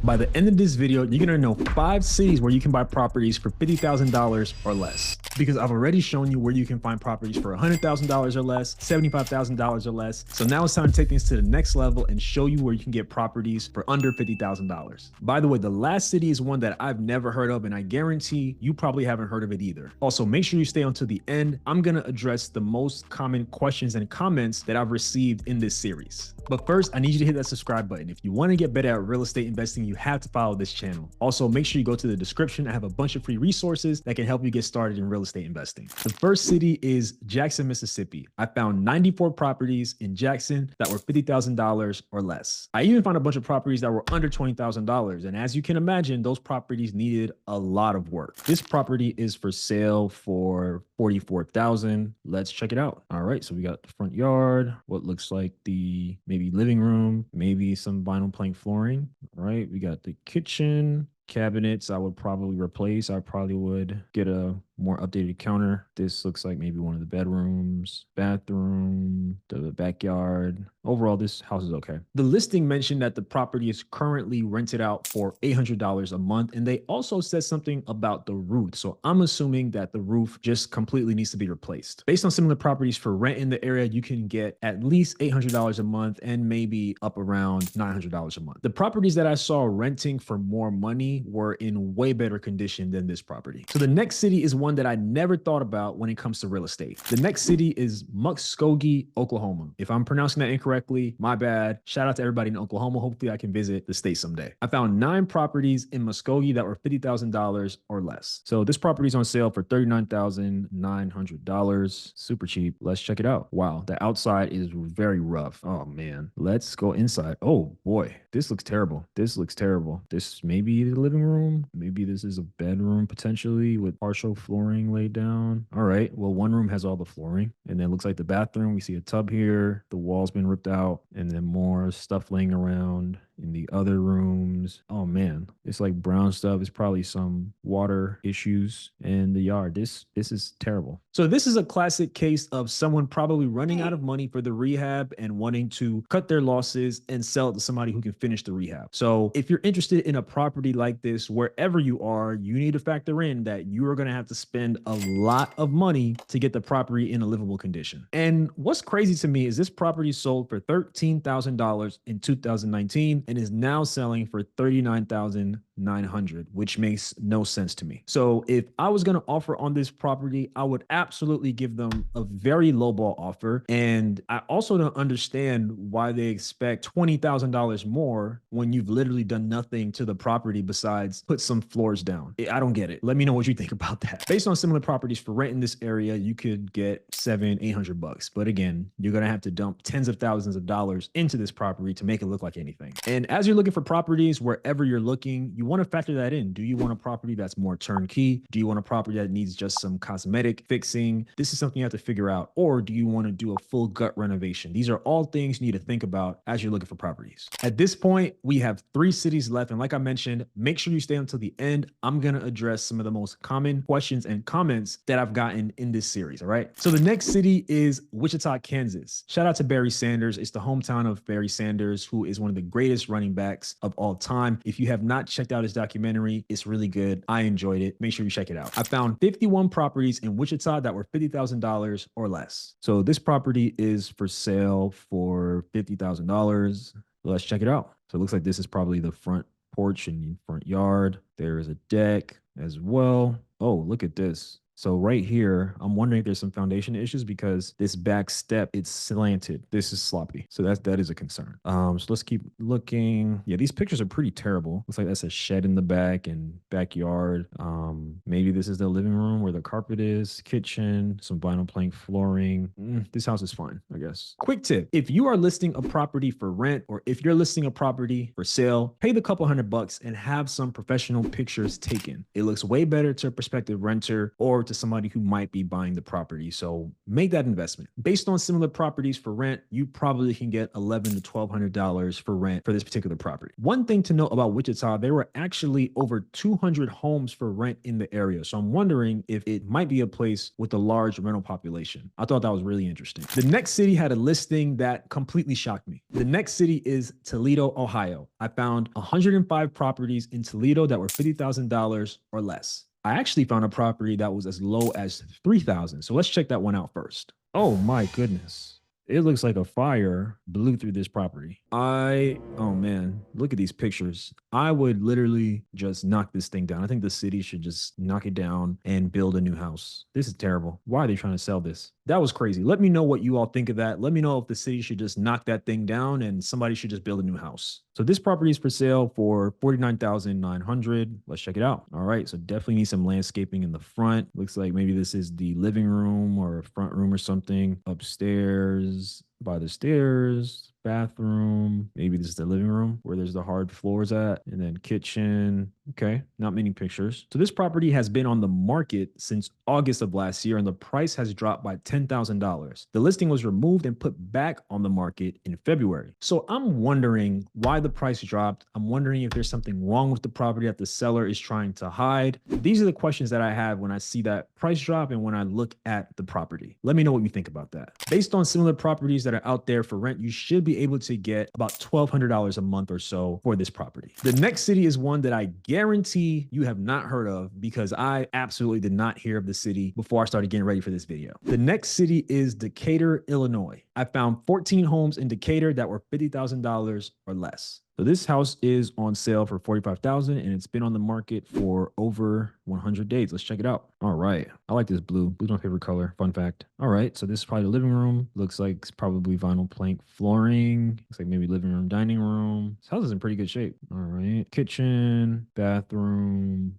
By the end of this video, you're gonna know 5 cities where you can buy properties for $50,000 or less. Because I've already shown you where you can find properties for $100,000 or less, $75,000 or less. So now it's time to take things to the next level and show you where you can get properties for under $50,000. By the way, the last city is one that I've never heard of, and I guarantee you probably haven't heard of it either. Also, make sure you stay until the end. I'm gonna address the most common questions and comments that I've received in this series. But first, I need you to hit that subscribe button. If you want to get better at real estate investing, you have to follow this channel. Also, make sure you go to the description. I have a bunch of free resources that can help you get started in real estate investing. The first city is Jackson, Mississippi. I found 94 properties in Jackson that were $50,000 or less. I even found a bunch of properties that were under $20,000. And as you can imagine, those properties needed a lot of work. This property is for sale for $44,000. Let's check it out. All right, so we got the front yard, what looks like the maybe living room, maybe some vinyl plank flooring. All right, we got the kitchen, cabinets I would probably replace. I probably would get a more updated counter. This looks like maybe one of the bedrooms, bathroom, the backyard. Overall, this house is okay. The listing mentioned that the property is currently rented out for $800 a month, and they also said something about the roof. So I'm assuming that the roof just completely needs to be replaced. Based on similar properties for rent in the area, you can get at least $800 a month and maybe up around $900 a month. The properties that I saw renting for more money were in way better condition than this property. So the next city is one that I never thought about when it comes to real estate. The next city is Muskogee, Oklahoma. If I'm pronouncing that incorrectly, my bad. Shout out to everybody in Oklahoma. Hopefully I can visit the state someday. I found 9 properties in Muskogee that were $50,000 or less. So this property is on sale for $39,900. Super cheap. Let's check it out. Wow, the outside is very rough. Oh man, let's go inside. Oh boy, this looks terrible. This looks terrible. This may be the living room. Maybe this is a bedroom potentially with partial flooring laid down. All right, well, one room has all the flooring, and then it looks like the bathroom. We see a tub here. The wall's been ripped out, and then more stuff laying around in the other rooms. Oh man, it's like brown stuff. It's probably some water issues in the yard. This is terrible. So this is a classic case of someone probably running out of money for the rehab and wanting to cut their losses and sell it to somebody who can finish the rehab. So if you're interested in a property like this, wherever you are, you need to factor in that you are going to have to spend a lot of money to get the property in a livable condition. And what's crazy to me is this property sold for $13,000 in 2019 and is now selling for $39,900, which makes no sense to me. So if I was going to offer on this property, I would absolutely give them a very lowball offer. And I also don't understand why they expect $20,000 more when you've literally done nothing to the property besides put some floors down. I don't get it. Let me know what you think about that. Based on similar properties for rent in this area, you could get $700-800. But again, you're going to have to dump tens of thousands of dollars into this property to make it look like anything. And as you're looking for properties, wherever you're looking, you want to factor that in. Do you want a property that's more turnkey? Do you want a property that needs just some cosmetic fixing? This is something you have to figure out. Or do you want to do a full gut renovation? These are all things you need to think about as you're looking for properties. At this point, we have 3 cities left. And like I mentioned, make sure you stay until the end. I'm going to address some of the most common questions and comments that I've gotten in this series. All right. So the next city is Wichita, Kansas. Shout out to Barry Sanders. It's the hometown of Barry Sanders, who is one of the greatest running backs of all time. If you have not checked out his documentary, it's really good. I enjoyed it. Make sure you check it out. I found 51 properties in Wichita that were $50,000 or less. So this property is for sale for $50,000. Let's check it out. So it looks like this is probably the front porch and front yard. There is a deck as well. Oh, look at this. So right here, I'm wondering if there's some foundation issues because this back step, it's slanted. This is sloppy. So that is a concern. So let's keep looking. Yeah, these pictures are pretty terrible. Looks like that's a shed in the back and backyard. Maybe this is the living room where the carpet is, kitchen, some vinyl plank flooring. This house is fine, I guess. Quick tip. If you are listing a property for rent or if you're listing a property for sale, pay the couple $100 and have some professional pictures taken. It looks way better to a prospective renter or to to somebody who might be buying the property. So make that investment. Based on similar properties for rent, you probably can get $1,100 to $1,200 for rent for this particular property. One thing to note about Wichita, there were actually over 200 homes for rent in the area. So I'm wondering if it might be a place with a large rental population. I thought that was really interesting. The next city had a listing that completely shocked me. The next city is Toledo, Ohio. I found 105 properties in Toledo that were $50,000 or less. I actually found a property that was as low as 3,000. So let's check that one out first. Oh my goodness. It looks like a fire blew through this property. Oh man, look at these pictures. I would literally just knock this thing down. I think the city should just knock it down and build a new house. This is terrible. Why are they trying to sell this? That was crazy. Let me know what you all think of that. Let me know if the city should just knock that thing down and somebody should just build a new house. So this property is for sale for $49,900. Let's check it out. All right, so definitely need some landscaping in the front. Looks like maybe this is the living room or a front room or something. Upstairs by the stairs, bathroom. Maybe this is the living room where there's the hard floors at, and then kitchen. Okay, not many pictures. So this property has been on the market since August of last year, and the price has dropped by $10,000. The listing was removed and put back on the market in February. So I'm wondering why the price dropped. I'm wondering if there's something wrong with the property that the seller is trying to hide. These are the questions that I have when I see that price drop and when I look at the property. Let me know what you think about that. Based on similar properties that are out there for rent, you should be able to get about $1,200 a month or so for this property. The next city is one that I guarantee you have not heard of because I absolutely did not hear of the city before I started getting ready for this video. The next city is Decatur, Illinois. I found 14 homes in Decatur that were $50,000 or less. So this house is on sale for $45,000 and it's been on the market for over 100 days. Let's check it out. All right. I like this blue. Blue's my favorite color. Fun fact. All right. So this is probably the living room. Looks like it's probably vinyl plank flooring. Looks like maybe living room, dining room. This house is in pretty good shape. All right. Kitchen, bathroom.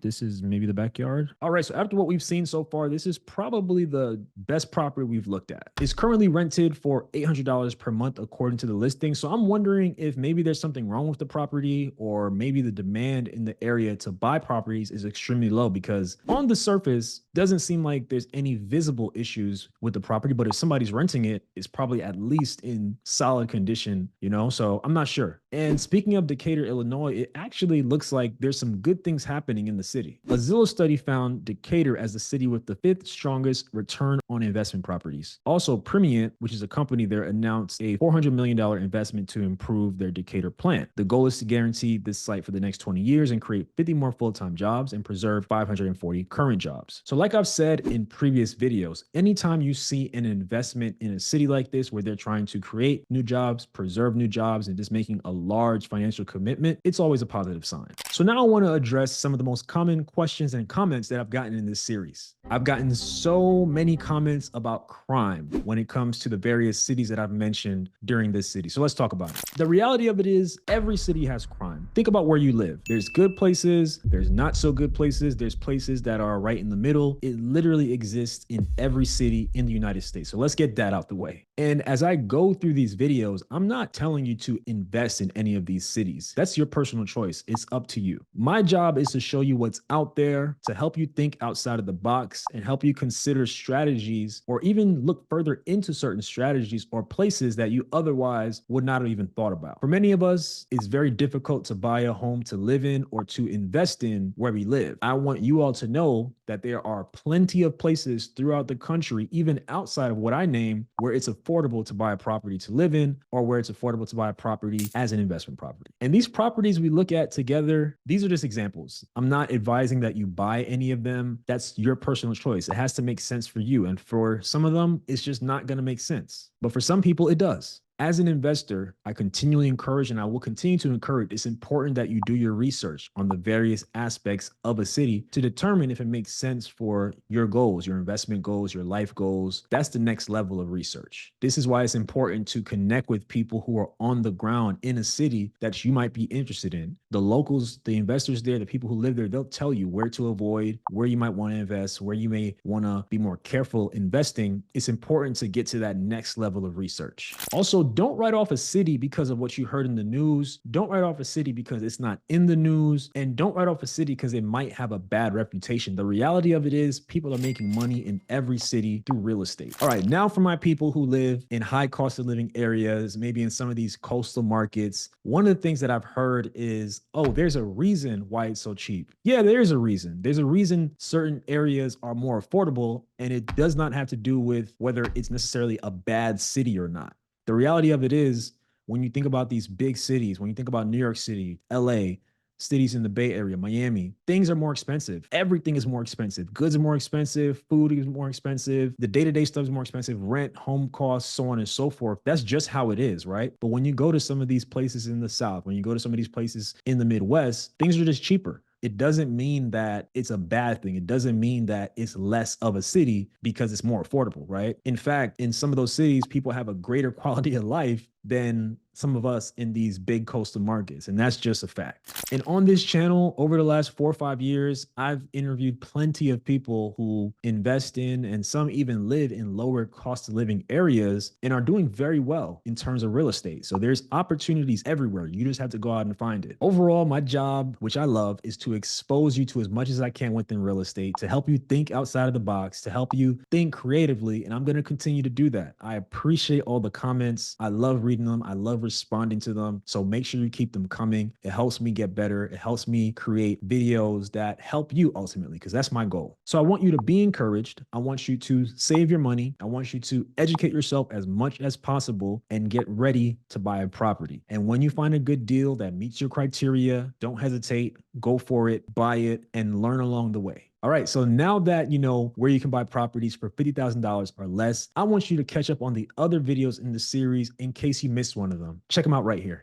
This is maybe the backyard. All right. So after what we've seen so far, this is probably the best property we've looked at. It's currently rented for $800 per month according to the listing. So I'm wondering if maybe there's something wrong with the property, or maybe the demand in the area to buy properties is extremely low, because on the surface doesn't seem like there's any visible issues with the property, but if somebody's renting it, it's probably at least in solid condition, you know? So I'm not sure. And speaking of Decatur, Illinois, it actually looks like there's some good things happening in the city. A Zillow study found Decatur as the city with the 5th strongest return on investment properties. Also, Primient, which is a company there, announced a $400 million investment to improve their Decatur plant. The goal is to guarantee this site for the next 20 years and create 50 more full-time jobs and preserve 540 current jobs. So like I've said in previous videos, anytime you see an investment in a city like this where they're trying to create new jobs, preserve new jobs, and just making a large financial commitment, it's always a positive sign. So now I want to address some of the most common questions and comments that I've gotten in this series. I've gotten so many comments about crime when it comes to the various cities that I've mentioned during this city. So let's talk about it. The reality of it is every city has crime. Think about where you live. There's good places, there's not so good places, there's places that are right in the middle. It literally exists in every city in the United States. So let's get that out the way. And as I go through these videos, I'm not telling you to invest in any of these cities. That's your personal choice. It's up to you. My job is to show you what's out there, to help you think outside of the box and help you consider strategies, or even look further into certain strategies or places that you otherwise would not have even thought about. For many of us, it's very difficult to buy a home to live in or to invest in where we live. I want you all to know that there are plenty of places throughout the country, even outside of what I name, where it's affordable to buy a property to live in, or where it's affordable to buy a property as an investment property. And these properties we look at together, these are just examples. I'm not advising that you buy any of them. That's your personal choice. It has to make sense for you. And for some of them, it's just not going to make sense. But for some people, it does. As an investor, I continually encourage, and I will continue to encourage, it's important that you do your research on the various aspects of a city to determine if it makes sense for your goals, your investment goals, your life goals. That's the next level of research. This is why it's important to connect with people who are on the ground in a city that you might be interested in. The locals, the investors there, the people who live there, they'll tell you where to avoid, where you might want to invest, where you may want to be more careful investing. It's important to get to that next level of research. Also, don't write off a city because of what you heard in the news. Don't write off a city because it's not in the news. And don't write off a city because it might have a bad reputation. The reality of it is people are making money in every city through real estate. All right, now for my people who live in high cost of living areas, maybe in some of these coastal markets, one of the things that I've heard is, oh, there's a reason why it's so cheap. Yeah, there's a reason. There's a reason certain areas are more affordable, and it does not have to do with whether it's necessarily a bad city or not. The reality of it is, when you think about these big cities, when you think about New York City, LA, cities in the Bay Area, Miami, things are more expensive. Everything is more expensive. Goods are more expensive. Food is more expensive. The day-to-day stuff is more expensive. Rent, home costs, so on and so forth. That's just how it is, right? But when you go to some of these places in the South, when you go to some of these places in the Midwest, things are just cheaper. It doesn't mean that it's a bad thing. It doesn't mean that it's less of a city because it's more affordable, right? In fact, in some of those cities, people have a greater quality of life than some of us in these big coastal markets. And that's just a fact. And on this channel, over the last 4 or 5 years, I've interviewed plenty of people who invest in and some even live in lower cost of living areas and are doing very well in terms of real estate. So there's opportunities everywhere. You just have to go out and find it. Overall, my job, which I love, is to expose you to as much as I can within real estate, to help you think outside of the box, to help you think creatively. And I'm going to continue to do that. I appreciate all the comments. I love reading them. I love responding to them. So make sure you keep them coming. It helps me get better. It helps me create videos that help you ultimately, because that's my goal. So I want you to be encouraged. I want you to save your money. I want you to educate yourself as much as possible and get ready to buy a property. And when you find a good deal that meets your criteria, don't hesitate, go for it, buy it, and learn along the way. All right, so now that you know where you can buy properties for $50,000 or less, I want you to catch up on the other videos in the series in case you missed one of them. Check them out right here.